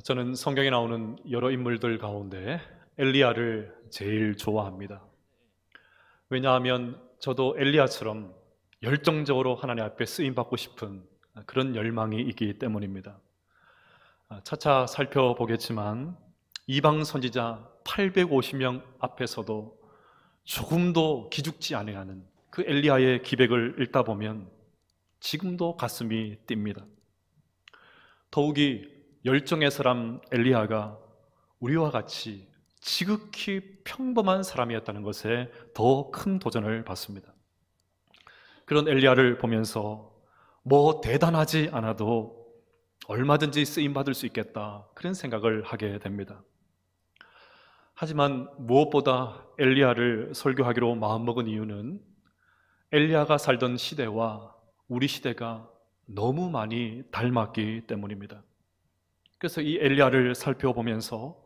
저는 성경에 나오는 여러 인물들 가운데 엘리야를 제일 좋아합니다. 왜냐하면 저도 엘리야처럼 열정적으로 하나님 앞에 쓰임받고 싶은 그런 열망이 있기 때문입니다. 차차 살펴보겠지만 이방 선지자 850명 앞에서도 조금도 기죽지 아니하는 그 엘리야의 기백을 읽다 보면 지금도 가슴이 뜁니다. 더욱이 열정의 사람 엘리야가 우리와 같이 지극히 평범한 사람이었다는 것에 더 큰 도전을 받습니다. 그런 엘리야를 보면서 뭐 대단하지 않아도 얼마든지 쓰임받을 수 있겠다, 그런 생각을 하게 됩니다. 하지만 무엇보다 엘리야를 설교하기로 마음먹은 이유는 엘리야가 살던 시대와 우리 시대가 너무 많이 닮았기 때문입니다. 그래서 이 엘리야를 살펴보면서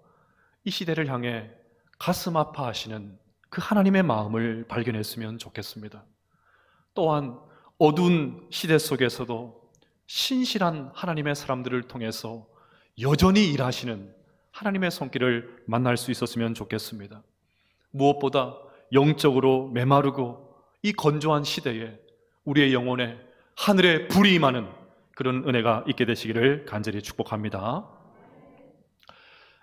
이 시대를 향해 가슴 아파하시는 그 하나님의 마음을 발견했으면 좋겠습니다. 또한 어두운 시대 속에서도 신실한 하나님의 사람들을 통해서 여전히 일하시는 하나님의 손길을 만날 수 있었으면 좋겠습니다. 무엇보다 영적으로 메마르고 이 건조한 시대에 우리의 영혼에 하늘의 불이 임하는 그런 은혜가 있게 되시기를 간절히 축복합니다.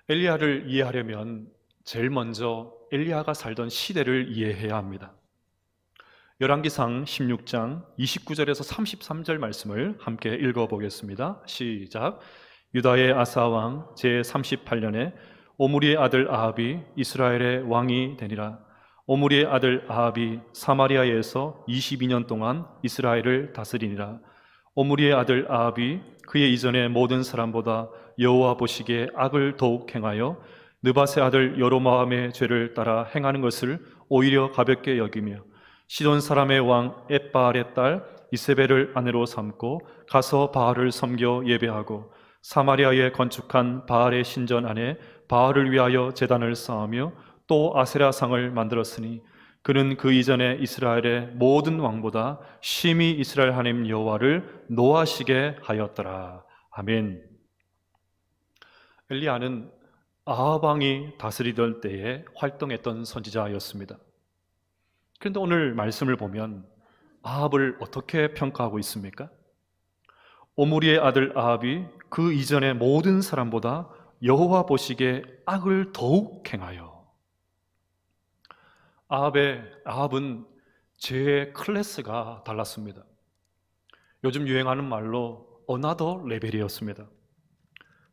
엘리야를 이해하려면 제일 먼저 엘리야가 살던 시대를 이해해야 합니다. 열왕기상 16장 29절에서 33절 말씀을 함께 읽어보겠습니다. 시작. 유다의 아사 왕 제38년에 오므리의 아들 아합이 이스라엘의 왕이 되니라. 오므리의 아들 아합이 사마리아에서 22년 동안 이스라엘을 다스리니라. 오므리의 아들 아합이 그의 이전의 모든 사람보다 여호와 보시기에 악을 더욱 행하여 느밧의 아들 여로보암의 죄를 따라 행하는 것을 오히려 가볍게 여기며 시돈 사람의 왕 엣바알의 딸 이세벨을 아내로 삼고 가서 바알을 섬겨 예배하고 사마리아에 건축한 바알의 신전 안에 바알을 위하여 제단을 쌓으며 또 아세라상을 만들었으니 그는 그 이전에 이스라엘의 모든 왕보다 심히 이스라엘 하나님 여호와를 노하시게 하였더라. 아멘. 엘리야는 아합 왕이 다스리던 때에 활동했던 선지자였습니다. 그런데 오늘 말씀을 보면 아합을 어떻게 평가하고 있습니까? 오므리의 아들 아합이 그 이전의 모든 사람보다 여호와 보시기에 악을 더욱 행하여. 아합은 죄의 클래스가 달랐습니다. 요즘 유행하는 말로 어나더 레벨이었습니다.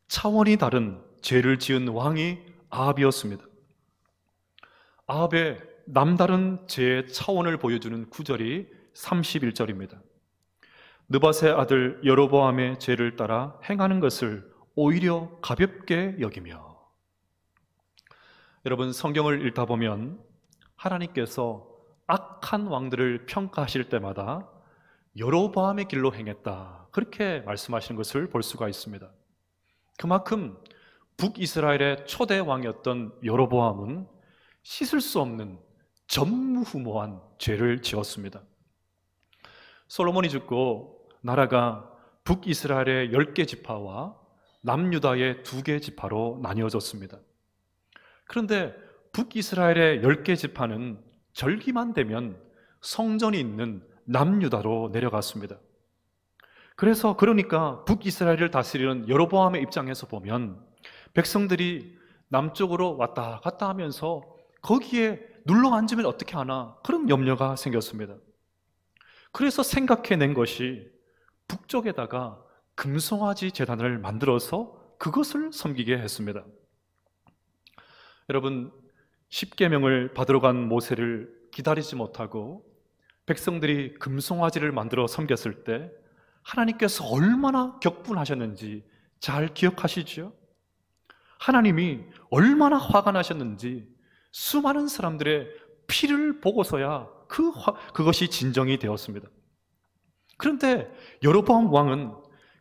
차원이 다른 죄를 지은 왕이 아합이었습니다. 아합의 남다른 죄의 차원을 보여주는 구절이 31절입니다. 느밧의 아들 여로보암의 죄를 따라 행하는 것을 오히려 가볍게 여기며. 여러분, 성경을 읽다 보면 하나님께서 악한 왕들을 평가하실 때마다 여로보암의 길로 행했다, 그렇게 말씀하시는 것을 볼 수가 있습니다. 그만큼 북이스라엘의 초대 왕이었던 여로보암은 씻을 수 없는 전무후무한 죄를 지었습니다. 솔로몬이 죽고 나라가 북이스라엘의 10개 지파와 남유다의 2개 지파로 나뉘어졌습니다. 그런데 북이스라엘의 10개 지파는 절기만 되면 성전이 있는 남유다로 내려갔습니다. 그러니까 북이스라엘을 다스리는 여로보암의 입장에서 보면 백성들이 남쪽으로 왔다 갔다 하면서 거기에 눌러 앉으면 어떻게 하나, 그런 염려가 생겼습니다. 그래서 생각해낸 것이 북쪽에다가 금송아지 제단을 만들어서 그것을 섬기게 했습니다. 여러분, 십계명을 받으러 간 모세를 기다리지 못하고 백성들이 금송아지를 만들어 섬겼을 때 하나님께서 얼마나 격분하셨는지 잘 기억하시죠? 하나님이 얼마나 화가 나셨는지 수많은 사람들의 피를 보고서야 그것이 진정이 되었습니다. 그런데 여로보암 왕은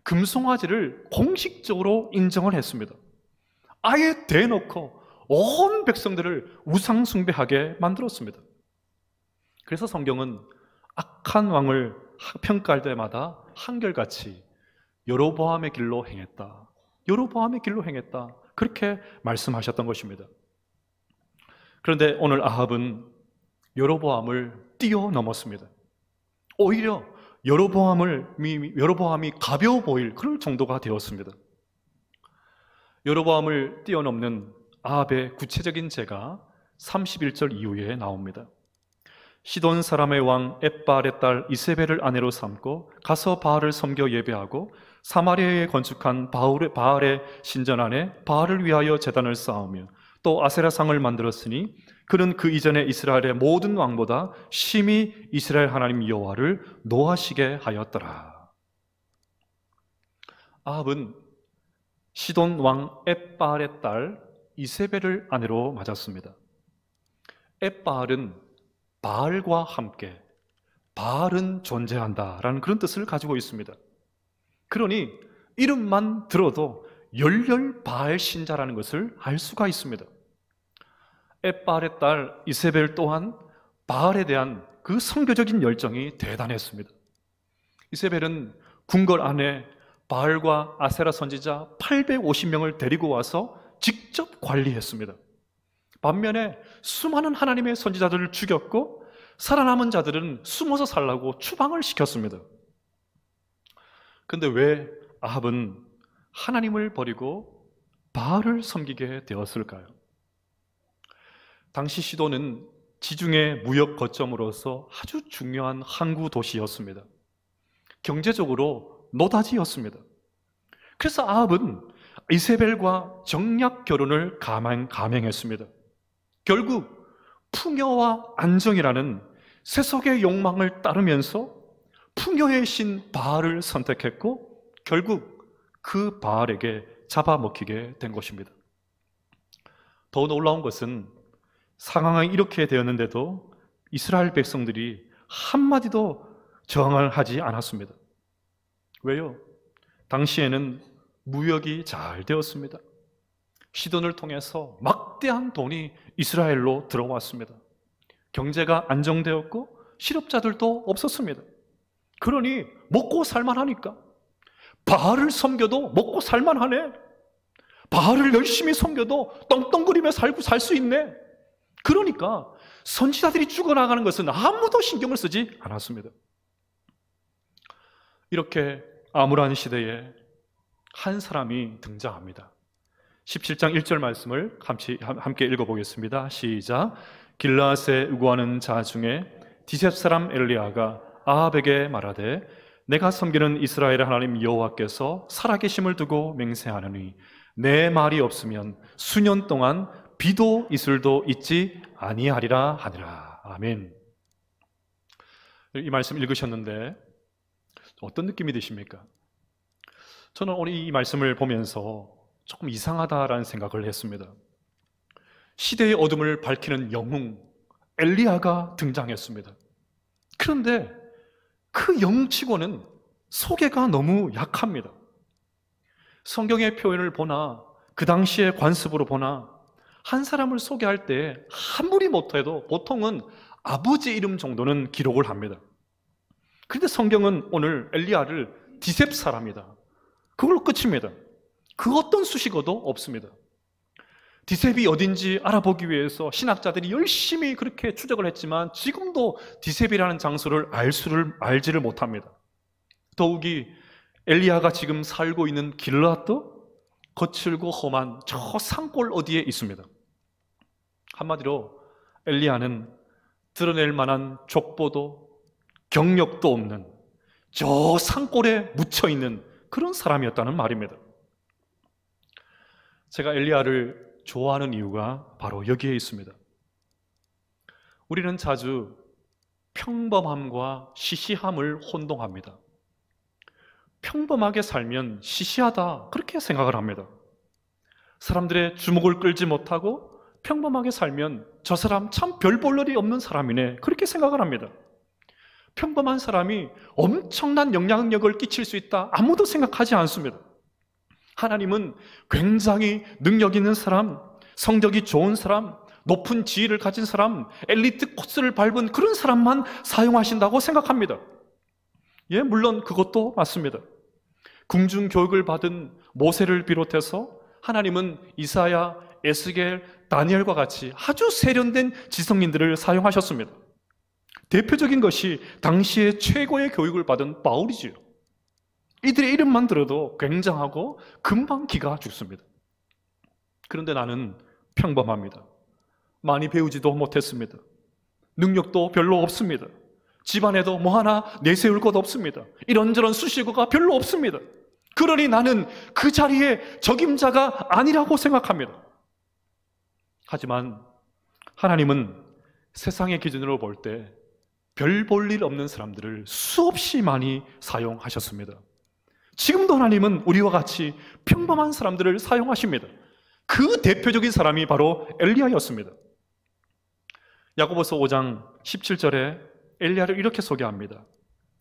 금송아지를 공식적으로 인정을 했습니다. 아예 대놓고 온 백성들을 우상 숭배하게 만들었습니다. 그래서 성경은 악한 왕을 평가할 때마다 한결같이 여로보암의 길로 행했다, 여로보암의 길로 행했다. 그렇게 말씀하셨던 것입니다. 그런데 오늘 아합은 여로보암을 뛰어넘었습니다. 오히려 여로보암이 가벼워 보일 그럴 정도가 되었습니다. 여로보암을 뛰어넘는 아합의 구체적인 죄가 31절 이후에 나옵니다. 시돈 사람의 왕 엣바알의 딸 이세벨을 아내로 삼고 가서 바알을 섬겨 예배하고 사마리아에 건축한 바알의 신전 안에 바알을 위하여 제단을 쌓으며 또 아세라상을 만들었으니 그는 그 이전에 이스라엘의 모든 왕보다 심히 이스라엘 하나님 여호와를 노하시게 하였더라. 아합은 시돈 왕 엣바알의 딸 이세벨을 아내로 맞았습니다. 엣바알은 바알과 함께 바알은 존재한다라는 그런 뜻을 가지고 있습니다. 그러니 이름만 들어도 열렬 바알 신자라는 것을 알 수가 있습니다. 엣바알의 딸 이세벨 또한 바알에 대한 그 선교적인 열정이 대단했습니다. 이세벨은 궁궐 안에 바알과 아세라 선지자 850명을 데리고 와서 직접 관리했습니다. 반면에 수많은 하나님의 선지자들을 죽였고 살아남은 자들은 숨어서 살라고 추방을 시켰습니다. 그런데 왜 아합은 하나님을 버리고 바알을 섬기게 되었을까요? 당시 시돈은 지중해 무역 거점으로서 아주 중요한 항구 도시였습니다. 경제적으로 노다지였습니다. 그래서 아합은 이세벨과 정략 결혼을 감행했습니다. 결국 풍요와 안정이라는 세속의 욕망을 따르면서 풍요의 신 바알을 선택했고 결국 그 바알에게 잡아먹히게 된 것입니다. 더 놀라운 것은 상황이 이렇게 되었는데도 이스라엘 백성들이 한마디도 저항을 하지 않았습니다. 왜요? 당시에는 무역이 잘 되었습니다. 시돈을 통해서 막대한 돈이 이스라엘로 들어왔습니다. 경제가 안정되었고 실업자들도 없었습니다. 그러니 먹고 살만하니까 바알을 섬겨도 먹고 살만하네. 바알을 열심히 섬겨도 떵떵거리며 살고 살 수 있네. 그러니까 선지자들이 죽어나가는 것은 아무도 신경을 쓰지 않았습니다. 이렇게 암울한 시대에 한 사람이 등장합니다. 17장 1절 말씀을 함께 읽어보겠습니다. 시작. 길라앗에 우거하는 자 중에 디셉 사람 엘리야가 아합에게 말하되 내가 섬기는 이스라엘의 하나님 여호와께서 살아계심을 두고 맹세하느니 내 말이 없으면 수년 동안 비도 이슬도 있지 아니하리라 하니라. 아멘. 이 말씀 읽으셨는데 어떤 느낌이 드십니까? 저는 오늘 이 말씀을 보면서 조금 이상하다라는 생각을 했습니다. 시대의 어둠을 밝히는 영웅 엘리야가 등장했습니다. 그런데 그 영웅치고는 소개가 너무 약합니다. 성경의 표현을 보나 그 당시의 관습으로 보나 한 사람을 소개할 때 아무리 못해도 보통은 아버지 이름 정도는 기록을 합니다. 그런데 성경은 오늘 엘리야를 디셉 사람이다, 그걸로 끝입니다. 그 어떤 수식어도 없습니다. 디셉이 어딘지 알아보기 위해서 신학자들이 열심히 그렇게 추적을 했지만 지금도 디셉이라는 장소를 알지를 못합니다. 더욱이 엘리야가 지금 살고 있는 길라앗도 거칠고 험한 저 산골 어디에 있습니다. 한마디로 엘리야는 드러낼 만한 족보도 경력도 없는 저 산골에 묻혀있는 그런 사람이었다는 말입니다. 제가 엘리야를 좋아하는 이유가 바로 여기에 있습니다. 우리는 자주 평범함과 시시함을 혼동합니다. 평범하게 살면 시시하다 그렇게 생각을 합니다. 사람들의 주목을 끌지 못하고 평범하게 살면 저 사람 참 별 볼 일이 없는 사람이네 그렇게 생각을 합니다. 평범한 사람이 엄청난 영향력을 끼칠 수 있다 아무도 생각하지 않습니다. 하나님은 굉장히 능력 있는 사람, 성적이 좋은 사람, 높은 지위를 가진 사람, 엘리트 코스를 밟은 그런 사람만 사용하신다고 생각합니다. 예, 물론 그것도 맞습니다. 궁중 교육을 받은 모세를 비롯해서 하나님은 이사야, 에스겔, 다니엘과 같이 아주 세련된 지성인들을 사용하셨습니다. 대표적인 것이 당시에 최고의 교육을 받은 바울이지요. 이들의 이름만 들어도 굉장하고 금방 기가 죽습니다. 그런데 나는 평범합니다. 많이 배우지도 못했습니다. 능력도 별로 없습니다. 집안에도 뭐 하나 내세울 것 없습니다. 이런저런 수식어가 별로 없습니다. 그러니 나는 그 자리에 적임자가 아니라고 생각합니다. 하지만 하나님은 세상의 기준으로 볼 때 별 볼 일 없는 사람들을 수없이 많이 사용하셨습니다. 지금도 하나님은 우리와 같이 평범한 사람들을 사용하십니다. 그 대표적인 사람이 바로 엘리야였습니다. 야고보서 5장 17절에 엘리야를 이렇게 소개합니다.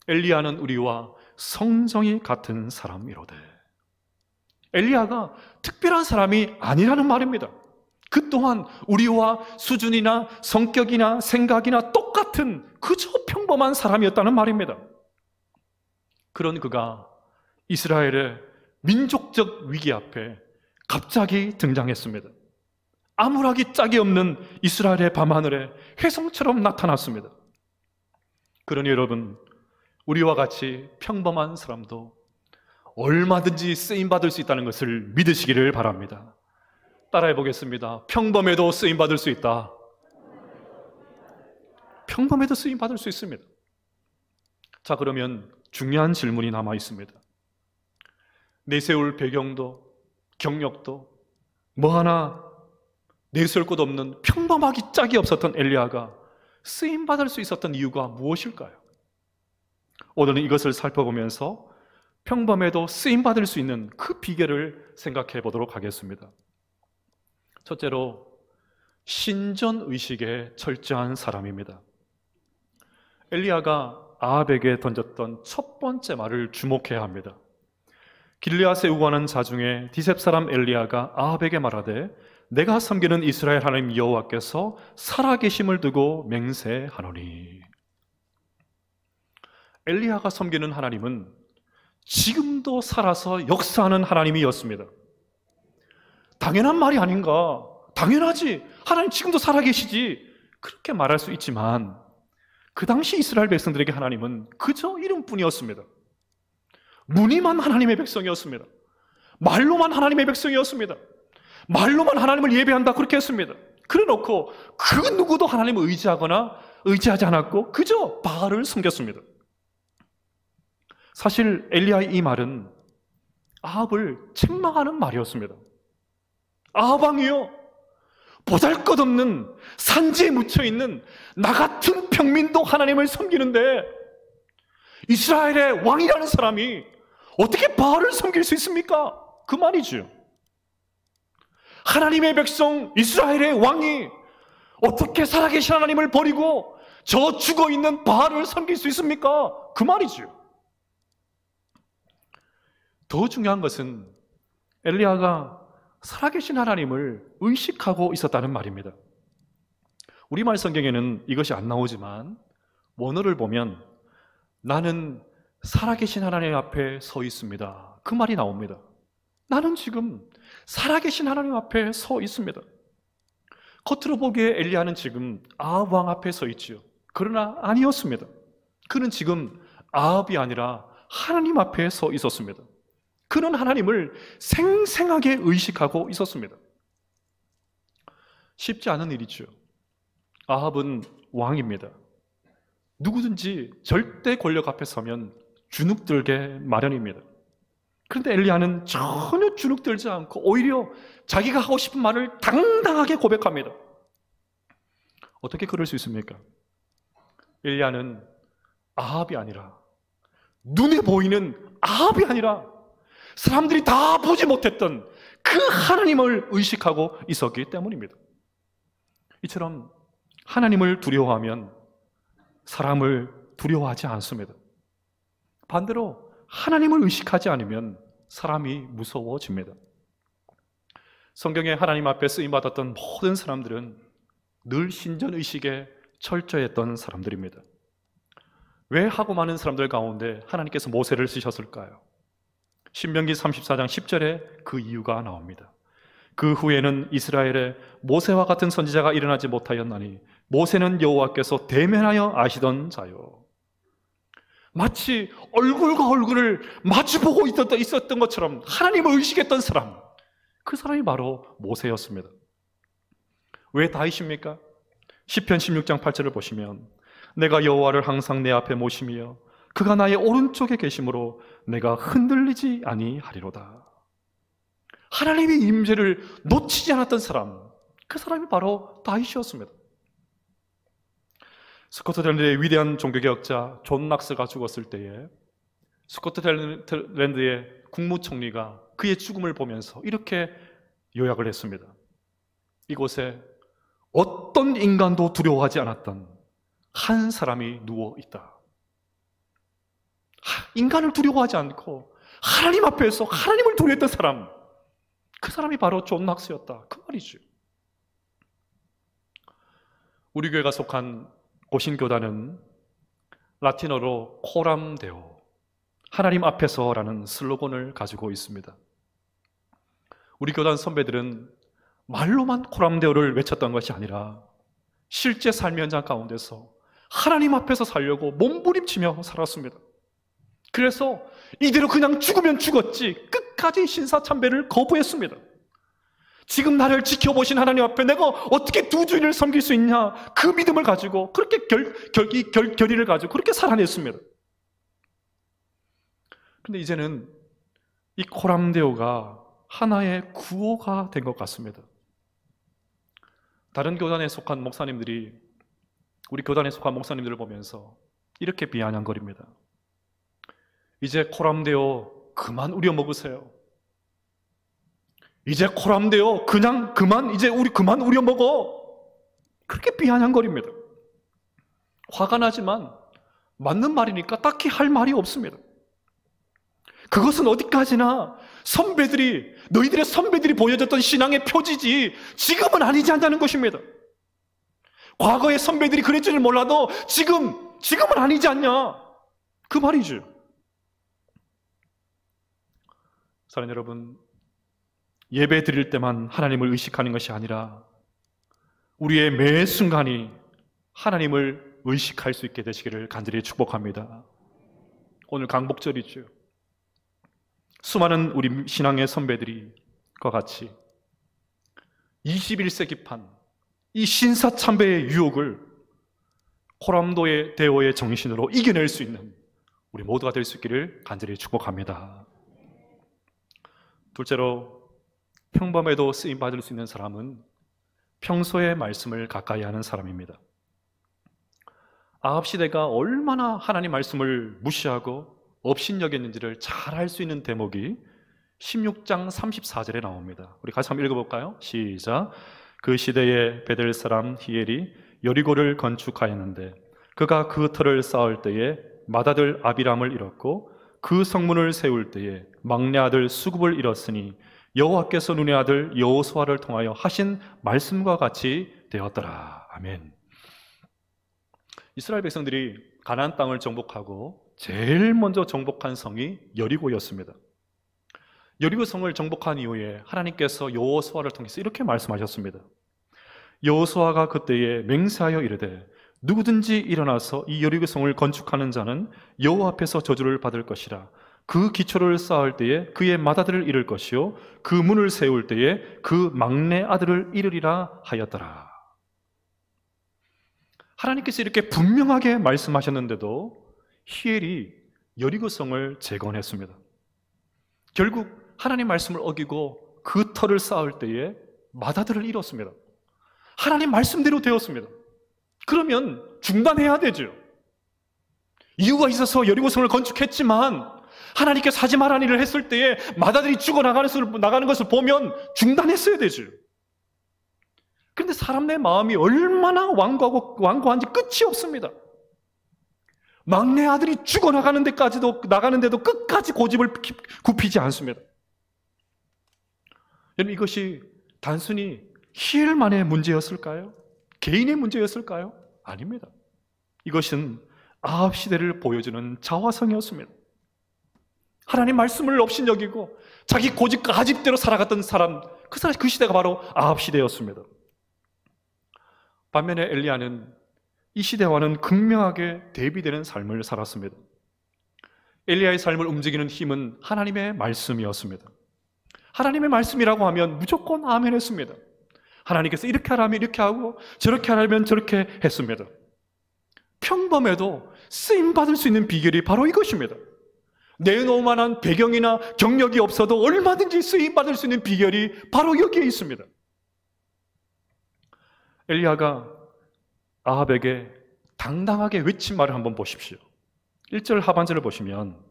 엘리야는 우리와 성정이 같은 사람이로되. 엘리야가 특별한 사람이 아니라는 말입니다. 그 또한 우리와 수준이나 성격이나 생각이나 똑같은 그저 평범한 사람이었다는 말입니다. 그런 그가 이스라엘의 민족적 위기 앞에 갑자기 등장했습니다. 아무락이 짝이 없는 이스라엘의 밤하늘에 혜성처럼 나타났습니다. 그러니 여러분, 우리와 같이 평범한 사람도 얼마든지 쓰임받을 수 있다는 것을 믿으시기를 바랍니다. 따라해 보겠습니다. 평범해도 쓰임받을 수 있다. 평범해도 쓰임받을 수 있습니다. 자, 그러면 중요한 질문이 남아 있습니다. 내세울 배경도 경력도 뭐 하나 내세울 것 없는 평범하기 짝이 없었던 엘리야가 쓰임받을 수 있었던 이유가 무엇일까요? 오늘은 이것을 살펴보면서 평범해도 쓰임받을 수 있는 그 비결을 생각해 보도록 하겠습니다. 첫째로, 신전의식에 철저한 사람입니다. 엘리야가 아합에게 던졌던 첫 번째 말을 주목해야 합니다. 길르앗에 우거하는 자 중에 디셉 사람 엘리야가 아합에게 말하되 내가 섬기는 이스라엘 하나님 여호와께서 살아계심을 두고 맹세하노니. 엘리야가 섬기는 하나님은 지금도 살아서 역사하는 하나님이었습니다. 당연한 말이 아닌가? 당연하지. 하나님 지금도 살아계시지. 그렇게 말할 수 있지만 그 당시 이스라엘 백성들에게 하나님은 그저 이름뿐이었습니다. 무늬만 하나님의 백성이었습니다. 말로만 하나님의 백성이었습니다. 말로만 하나님을 예배한다 그렇게 했습니다. 그래 놓고 그 누구도 하나님을 의지하거나 의지하지 않았고 그저 바알을 섬겼습니다. 사실 엘리야의 이 말은 아합을 책망하는 말이었습니다. 아합 왕이여, 보잘것없는 산지에 묻혀있는 나 같은 평민도 하나님을 섬기는데 이스라엘의 왕이라는 사람이 어떻게 바알을 섬길 수 있습니까? 그 말이죠. 하나님의 백성 이스라엘의 왕이 어떻게 살아계신 하나님을 버리고 저 죽어있는 바알을 섬길 수 있습니까? 그 말이죠. 더 중요한 것은 엘리야가 살아계신 하나님을 의식하고 있었다는 말입니다. 우리말 성경에는 이것이 안 나오지만 원어를 보면 나는 살아계신 하나님 앞에 서 있습니다. 그 말이 나옵니다. 나는 지금 살아계신 하나님 앞에 서 있습니다. 겉으로 보기에 엘리야는 지금 아합 왕 앞에 서 있지요. 그러나 아니었습니다. 그는 지금 아합이 아니라 하나님 앞에 서 있었습니다. 그는 하나님을 생생하게 의식하고 있었습니다. 쉽지 않은 일이죠. 아합은 왕입니다. 누구든지 절대 권력 앞에 서면 주눅들게 마련입니다. 그런데 엘리야는 전혀 주눅들지 않고 오히려 자기가 하고 싶은 말을 당당하게 고백합니다. 어떻게 그럴 수 있습니까? 엘리야는 아합이 아니라, 눈에 보이는 아합이 아니라 사람들이 다 보지 못했던 그 하나님을 의식하고 있었기 때문입니다. 이처럼 하나님을 두려워하면 사람을 두려워하지 않습니다. 반대로 하나님을 의식하지 않으면 사람이 무서워집니다. 성경에 하나님 앞에 쓰임받았던 모든 사람들은 늘 신전의식에 철저했던 사람들입니다. 왜 하고 많은 사람들 가운데 하나님께서 모세를 쓰셨을까요? 신명기 34장 10절에 그 이유가 나옵니다. 그 후에는 이스라엘에 모세와 같은 선지자가 일어나지 못하였나니 모세는 여호와께서 대면하여 아시던 자요. 마치 얼굴과 얼굴을 마주보고 있었던 것처럼 하나님을 의식했던 사람, 그 사람이 바로 모세였습니다. 왜 다윗입니까? 시편 16장 8절을 보시면 내가 여호와를 항상 내 앞에 모시며 그가 나의 오른쪽에 계심으로 내가 흔들리지 아니하리로다. 하나님의 임재를 놓치지 않았던 사람, 그 사람이 바로 다윗이었습니다. 스코틀랜드의 위대한 종교개혁자 존 낙스가 죽었을 때에 스코틀랜드의 국무총리가 그의 죽음을 보면서 이렇게 요약을 했습니다. 이곳에 어떤 인간도 두려워하지 않았던 한 사람이 누워있다. 인간을 두려워하지 않고 하나님 앞에서 하나님을 두려워했던 사람, 그 사람이 바로 존 낙스였다, 그 말이죠. 우리 교회가 속한 고신교단은 라틴어로 코람 데오, 하나님 앞에서라는 슬로건을 가지고 있습니다. 우리 교단 선배들은 말로만 코람 데오를 외쳤던 것이 아니라 실제 삶의 현장 가운데서 하나님 앞에서 살려고 몸부림치며 살았습니다. 그래서 이대로 그냥 죽으면 죽었지 끝까지 신사참배를 거부했습니다. 지금 나를 지켜보신 하나님 앞에 내가 어떻게 두 주인을 섬길 수 있냐, 그 믿음을 가지고 그렇게 결의를 가지고 그렇게 살아냈습니다. 그런데 이제는 이 코람데오가 하나의 구호가 된 것 같습니다. 다른 교단에 속한 목사님들이 우리 교단에 속한 목사님들을 보면서 이렇게 비아냥거립니다. 이제 코람데오 그만 우려먹으세요. 이제 코람데오 이제 우리 그만 우려먹어. 그렇게 비아냥거립니다. 화가 나지만 맞는 말이니까 딱히 할 말이 없습니다. 그것은 어디까지나 너희들의 선배들이 보여줬던 신앙의 표지지 지금은 아니지 않냐는 것입니다. 과거의 선배들이 그랬지는 몰라도 지금은 아니지 않냐, 그 말이죠. 사랑하는 여러분, 예배 드릴 때만 하나님을 의식하는 것이 아니라 우리의 매 순간이 하나님을 의식할 수 있게 되시기를 간절히 축복합니다. 오늘 강복절이죠. 수많은 우리 신앙의 선배들과 같이 21세기판 이 신사참배의 유혹을 코람도의 대오의 정신으로 이겨낼 수 있는 우리 모두가 될 수 있기를 간절히 축복합니다. 둘째로, 평범에도 쓰임받을 수 있는 사람은 평소에 말씀을 가까이 하는 사람입니다. 아합 시대가 얼마나 하나님 말씀을 무시하고 업신여겼는지를 잘 알 수 있는 대목이 16장 34절에 나옵니다. 우리 같이 한번 읽어볼까요? 시작. 그 시대에 베델 사람 히엘이 여리고를 건축하였는데 그가 그 터를 쌓을 때에 맏아들 아비람을 잃었고 그 성문을 세울 때에 막내 아들 수굽을 잃었으니 여호와께서 눈의 아들 여호수아를 통하여 하신 말씀과 같이 되었더라. 아멘. 이스라엘 백성들이 가나안 땅을 정복하고 제일 먼저 정복한 성이 여리고였습니다. 여리고 성을 정복한 이후에 하나님께서 여호수아를 통해서 이렇게 말씀하셨습니다. 여호수아가 그때에 맹세하여 이르되 누구든지 일어나서 이 여리고 성을 건축하는 자는 여호와 앞에서 저주를 받을 것이라. 그 기초를 쌓을 때에 그의 맏아들을 잃을 것이요 그 문을 세울 때에 그 막내 아들을 잃으리라 하였더라. 하나님께서 이렇게 분명하게 말씀하셨는데도 히엘이 여리고성을 재건했습니다. 결국 하나님 말씀을 어기고 그 터를 쌓을 때에 맏아들을 잃었습니다. 하나님 말씀대로 되었습니다. 그러면 중단해야 되죠. 이유가 있어서 여리고성을 건축했지만 하나님께서 하지 말라는 일을 했을 때에 맏아들이 죽어나가는 것을 보면 중단했어야 되죠. 그런데 사람 내 마음이 얼마나 완고한지 끝이 없습니다. 막내 아들이 나가는데도 끝까지 고집을 굽히지 않습니다. 여러분, 이것이 단순히 히엘만의 문제였을까요? 개인의 문제였을까요? 아닙니다. 이것은 아합 시대를 보여주는 자화성이었습니다. 하나님 말씀을 업신여기고 자기 고집 가집대로 살아갔던 사람, 그 시대가 바로 아합 시대였습니다. 반면에 엘리야는 이 시대와는 극명하게 대비되는 삶을 살았습니다. 엘리야의 삶을 움직이는 힘은 하나님의 말씀이었습니다. 하나님의 말씀이라고 하면 무조건 아멘 했습니다. 하나님께서 이렇게 하라면 이렇게 하고 저렇게 하라면 저렇게 했습니다. 평범해도 쓰임받을 수 있는 비결이 바로 이것입니다. 내놓을 만한 배경이나 경력이 없어도 얼마든지 쓰임받을 수 있는 비결이 바로 여기에 있습니다. 엘리야가 아합에게 당당하게 외친 말을 한번 보십시오. 1절 하반절을 보시면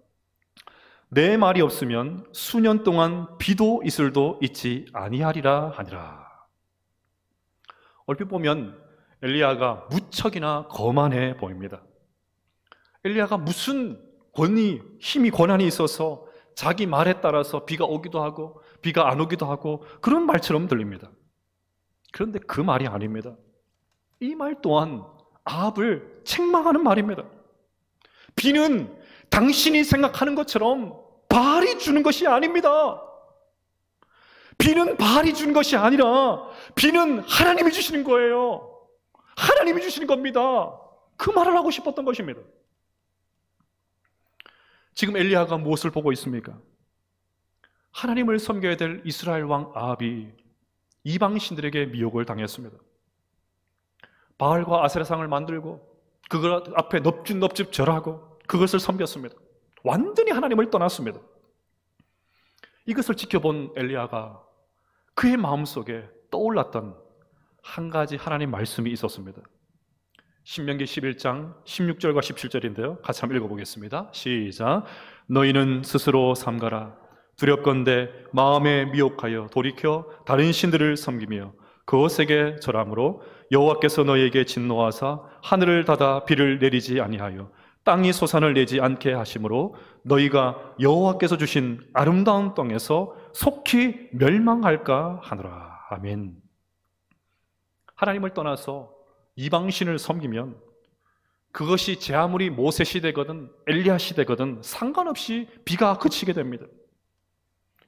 내 말이 없으면 수년 동안 비도 이슬도 있지 아니하리라 하니라. 얼핏 보면 엘리야가 무척이나 거만해 보입니다. 엘리야가 무슨 힘이 권한이 있어서 자기 말에 따라서 비가 오기도 하고 비가 안 오기도 하고 그런 말처럼 들립니다. 그런데 그 말이 아닙니다. 이 말 또한 아합을 책망하는 말입니다. 비는 당신이 생각하는 것처럼 바알이 주는 것이 아닙니다. 비는 바알이 주는 것이 아니라 비는 하나님이 주시는 거예요. 하나님이 주시는 겁니다. 그 말을 하고 싶었던 것입니다. 지금 엘리야가 무엇을 보고 있습니까? 하나님을 섬겨야 될 이스라엘 왕 아합이 이방 신들에게 미혹을 당했습니다. 바알과 아세라상을 만들고 그것 앞에 넙죽넙죽 절하고 그것을 섬겼습니다. 완전히 하나님을 떠났습니다. 이것을 지켜본 엘리야가 그의 마음속에 떠올랐던 한 가지 하나님 말씀이 있었습니다. 신명기 11장 16절과 17절인데요. 같이 한번 읽어보겠습니다. 시작. 너희는 스스로 삼가라. 두렵건대 마음에 미혹하여 돌이켜 다른 신들을 섬기며 그것에게 절함으로 여호와께서 너희에게 진노하사 하늘을 닫아 비를 내리지 아니하여 땅이 소산을 내지 않게 하심으로 너희가 여호와께서 주신 아름다운 땅에서 속히 멸망할까 하노라. 아멘. 하나님을 떠나서 이방신을 섬기면 그것이 제 아무리 모세 시대거든 엘리야 시대거든 상관없이 비가 그치게 됩니다.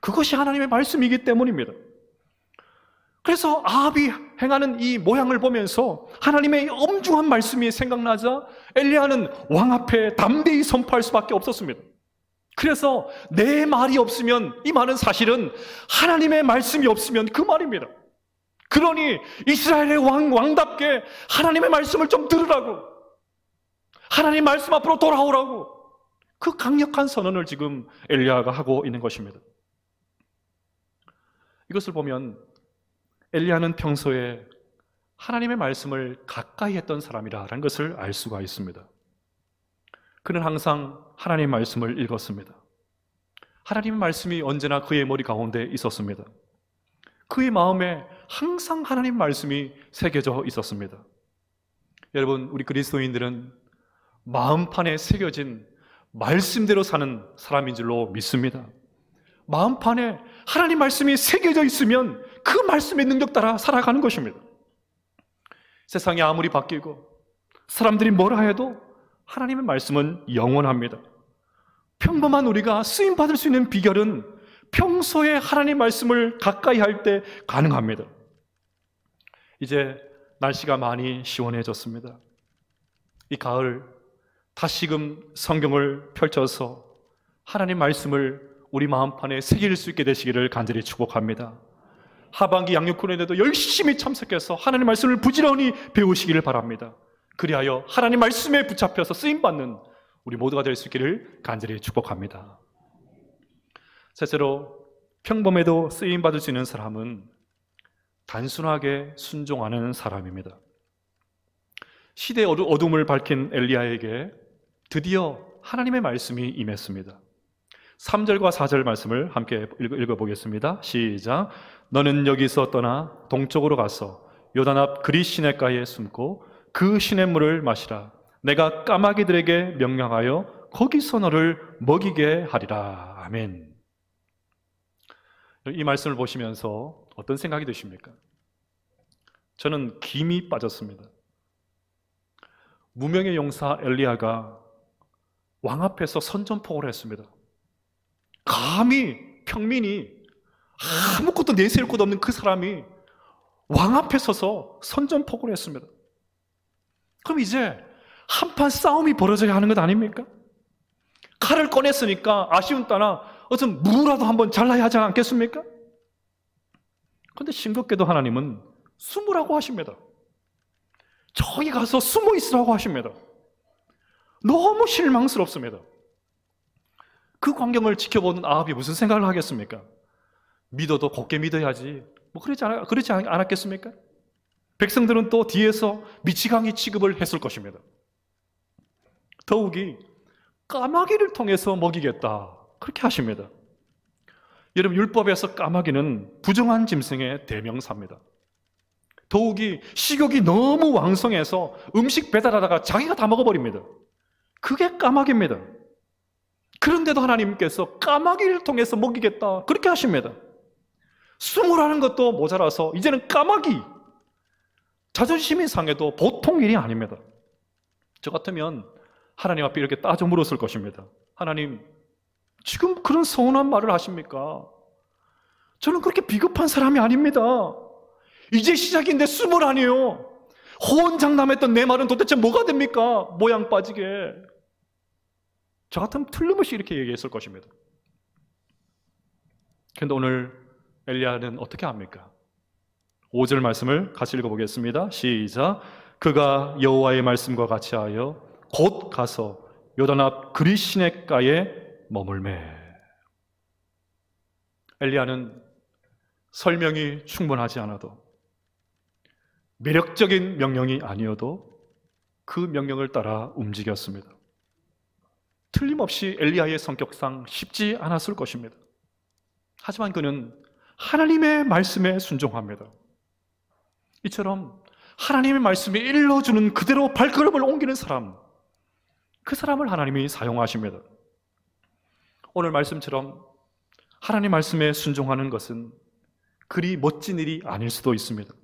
그것이 하나님의 말씀이기 때문입니다. 그래서 아합이 행하는 이 모양을 보면서 하나님의 엄중한 말씀이 생각나자 엘리야는 왕 앞에 담대히 선포할 수밖에 없었습니다. 그래서 내 말이 없으면, 이 말은 사실은 하나님의 말씀이 없으면 그 말입니다. 그러니 이스라엘의 왕답게 하나님의 말씀을 좀 들으라고, 하나님 말씀 앞으로 돌아오라고, 그 강력한 선언을 지금 엘리야가 하고 있는 것입니다. 이것을 보면 엘리야는 평소에 하나님의 말씀을 가까이 했던 사람이라는 것을 알 수가 있습니다. 그는 항상 하나님의 말씀을 읽었습니다. 하나님의 말씀이 언제나 그의 머리 가운데 있었습니다. 그의 마음에 항상 하나님의 말씀이 새겨져 있었습니다. 여러분, 우리 그리스도인들은 마음판에 새겨진 말씀대로 사는 사람인 줄로 믿습니다. 마음판에 하나님 말씀이 새겨져 있으면 그 말씀의 능력 따라 살아가는 것입니다. 세상이 아무리 바뀌고 사람들이 뭐라 해도 하나님의 말씀은 영원합니다. 평범한 우리가 쓰임받을 수 있는 비결은 평소에 하나님 말씀을 가까이 할 때 가능합니다. 이제 날씨가 많이 시원해졌습니다. 이 가을 다시금 성경을 펼쳐서 하나님 말씀을 우리 마음판에 새길 수 있게 되시기를 간절히 축복합니다. 하반기 양육훈련에도 열심히 참석해서 하나님 말씀을 부지런히 배우시기를 바랍니다. 그리하여 하나님 말씀에 붙잡혀서 쓰임받는 우리 모두가 될 수 있기를 간절히 축복합니다. 셋째로, 평범해도 쓰임받을 수 있는 사람은 단순하게 순종하는 사람입니다. 시대의 어둠을 밝힌 엘리야에게 드디어 하나님의 말씀이 임했습니다. 3절과 4절 말씀을 함께 읽어보겠습니다. 시작. 너는 여기서 떠나 동쪽으로 가서 요단 앞 그리 시냇가에 숨고 그 시냇물을 마시라. 내가 까마귀들에게 명령하여 거기서 너를 먹이게 하리라. 아멘. 이 말씀을 보시면서 어떤 생각이 드십니까? 저는 김이 빠졌습니다. 무명의 용사 엘리야가 왕 앞에서 선전포고를 했습니다. 감히 평민이 아무것도 내세울 것 없는 그 사람이 왕 앞에 서서 선전포고를 했습니다. 그럼 이제 한판 싸움이 벌어져야 하는 것 아닙니까? 칼을 꺼냈으니까 아쉬운 따나 어떤 무라도 한번 잘라야 하지 않겠습니까? 그런데 싱겁게도 하나님은 숨으라고 하십니다. 저기 가서 숨어 있으라고 하십니다. 너무 실망스럽습니다. 그 광경을 지켜보는 아합이 무슨 생각을 하겠습니까? 믿어도 곱게 믿어야지. 그렇지 않았겠습니까? 백성들은 또 뒤에서 미치광이 취급을 했을 것입니다. 더욱이 까마귀를 통해서 먹이겠다, 그렇게 하십니다. 여러분, 율법에서 까마귀는 부정한 짐승의 대명사입니다. 더욱이 식욕이 너무 왕성해서 음식 배달하다가 자기가 다 먹어버립니다. 그게 까마귀입니다. 그런데도 하나님께서 까마귀를 통해서 먹이겠다, 그렇게 하십니다. 숨으라는 것도 모자라서 이제는 까마귀, 자존심이 상해도 보통 일이 아닙니다. 저 같으면 하나님 앞에 이렇게 따져 물었을 것입니다. 하나님, 지금 그런 서운한 말을 하십니까? 저는 그렇게 비겁한 사람이 아닙니다. 이제 시작인데 숨으라니요. 호언장담했던 내 말은 도대체 뭐가 됩니까? 모양 빠지게. 저 같으면 틀림없이 이렇게 얘기했을 것입니다. 그런데 오늘 엘리야는 어떻게 합니까? 5절 말씀을 같이 읽어보겠습니다. 시작. 그가 여호와의 말씀과 같이 하여 곧 가서 요단 앞 그리시네가에 머물매. 엘리야는 설명이 충분하지 않아도, 매력적인 명령이 아니어도 그 명령을 따라 움직였습니다. 틀림없이 엘리야의 성격상 쉽지 않았을 것입니다. 하지만 그는 하나님의 말씀에 순종합니다. 이처럼 하나님의 말씀이 일러주는 그대로 발걸음을 옮기는 사람, 그 사람을 하나님이 사용하십니다. 오늘 말씀처럼 하나님 말씀에 순종하는 것은 그리 멋진 일이 아닐 수도 있습니다.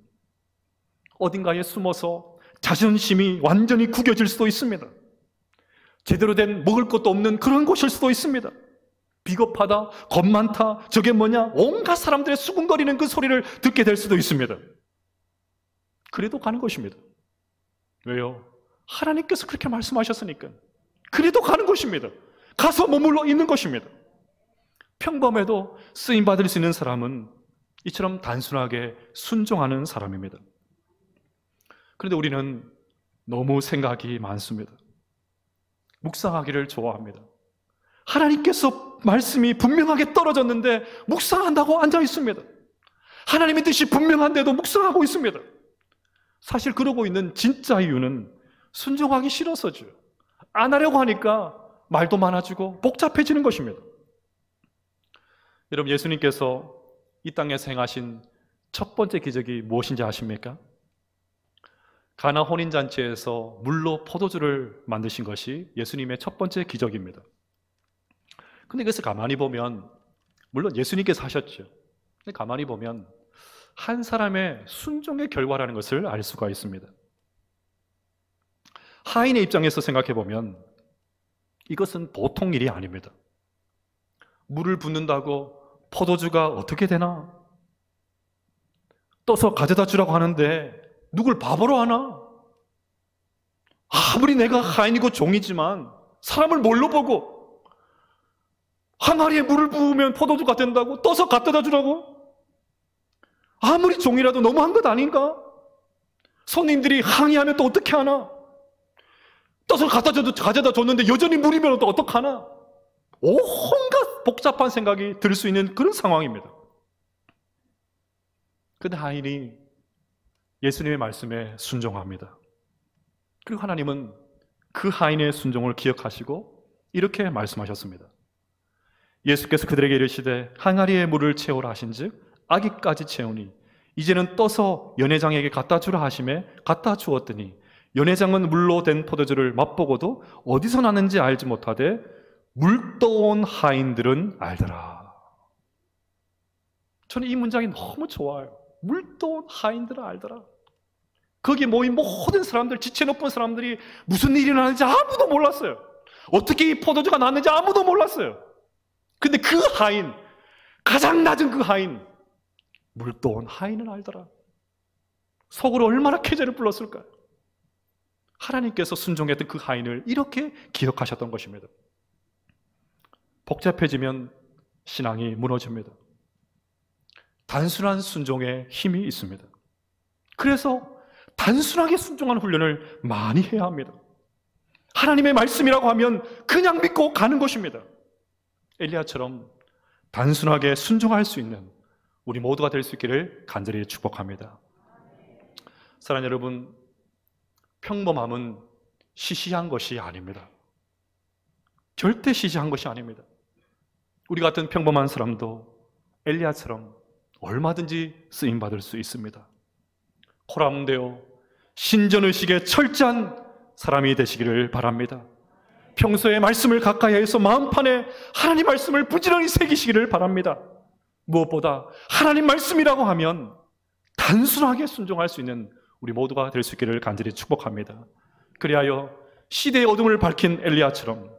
어딘가에 숨어서 자존심이 완전히 구겨질 수도 있습니다. 제대로 된 먹을 것도 없는 그런 곳일 수도 있습니다. 비겁하다, 겁 많다, 저게 뭐냐, 온갖 사람들의 수군거리는 그 소리를 듣게 될 수도 있습니다. 그래도 가는 것입니다. 왜요? 하나님께서 그렇게 말씀하셨으니까. 그래도 가는 것입니다. 가서 머물러 있는 것입니다. 평범해도 쓰임받을 수 있는 사람은 이처럼 단순하게 순종하는 사람입니다. 그런데 우리는 너무 생각이 많습니다. 묵상하기를 좋아합니다. 하나님께서 말씀이 분명하게 떨어졌는데 묵상한다고 앉아 있습니다. 하나님의 뜻이 분명한데도 묵상하고 있습니다. 사실 그러고 있는 진짜 이유는 순종하기 싫어서죠. 안 하려고 하니까 말도 많아지고 복잡해지는 것입니다. 여러분, 예수님께서 이 땅에서 행하신 첫 번째 기적이 무엇인지 아십니까? 가나 혼인잔치에서 물로 포도주를 만드신 것이 예수님의 첫 번째 기적입니다. 근데 그래서 가만히 보면, 물론 예수님께서 하셨죠. 근데 가만히 보면 한 사람의 순종의 결과라는 것을 알 수가 있습니다. 하인의 입장에서 생각해 보면 이것은 보통 일이 아닙니다. 물을 붓는다고 포도주가 어떻게 되나? 떠서 가져다 주라고 하는데 누굴 바보로 하나? 아무리 내가 하인이고 종이지만 사람을 뭘로 보고 항아리에 물을 부으면 포도주가 된다고 떠서 갖다 주라고? 아무리 종이라도 너무한 것 아닌가? 손님들이 항의하면 또 어떻게 하나? 떠서 가져다 줬는데 여전히 물이면 또 어떡하나? 온갖 복잡한 생각이 들 수 있는 그런 상황입니다. 그런데 하인이 예수님의 말씀에 순종합니다. 그리고 하나님은 그 하인의 순종을 기억하시고 이렇게 말씀하셨습니다. 예수께서 그들에게 이르시되 항아리에 물을 채우라 하신즉 아기까지 채우니 이제는 떠서 연회장에게 갖다 주라 하심에 갖다 주었더니 연회장은 물로 된 포도주를 맛보고도 어디서 나는지 알지 못하되 물 떠온 하인들은 알더라. 저는 이 문장이 너무 좋아요. 물 떠온 하인들은 알더라. 거기에 모인 모든 사람들, 지체 높은 사람들이 무슨 일이 나는지 아무도 몰랐어요. 어떻게 이 포도주가 났는지 아무도 몰랐어요. 근데 그 하인, 가장 낮은 그 하인, 물도온 하인은 알더라. 속으로 얼마나 쾌재를 불렀을까요? 하나님께서 순종했던 그 하인을 이렇게 기억하셨던 것입니다. 복잡해지면 신앙이 무너집니다. 단순한 순종에 힘이 있습니다. 그래서 단순하게 순종하는 훈련을 많이 해야 합니다. 하나님의 말씀이라고 하면 그냥 믿고 가는 것입니다. 엘리야처럼 단순하게 순종할 수 있는 우리 모두가 될 수 있기를 간절히 축복합니다. 사랑하는 여러분, 평범함은 시시한 것이 아닙니다. 절대 시시한 것이 아닙니다. 우리 같은 평범한 사람도 엘리야처럼 얼마든지 쓰임받을 수 있습니다. 코람되어 신전의식에 철저한 사람이 되시기를 바랍니다. 평소에 말씀을 가까이 해서 마음판에 하나님 말씀을 부지런히 새기시기를 바랍니다. 무엇보다 하나님 말씀이라고 하면 단순하게 순종할 수 있는 우리 모두가 될 수 있기를 간절히 축복합니다. 그리하여 시대의 어둠을 밝힌 엘리야처럼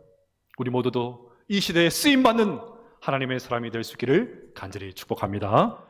우리 모두도 이 시대에 쓰임받는 하나님의 사람이 될 수 있기를 간절히 축복합니다.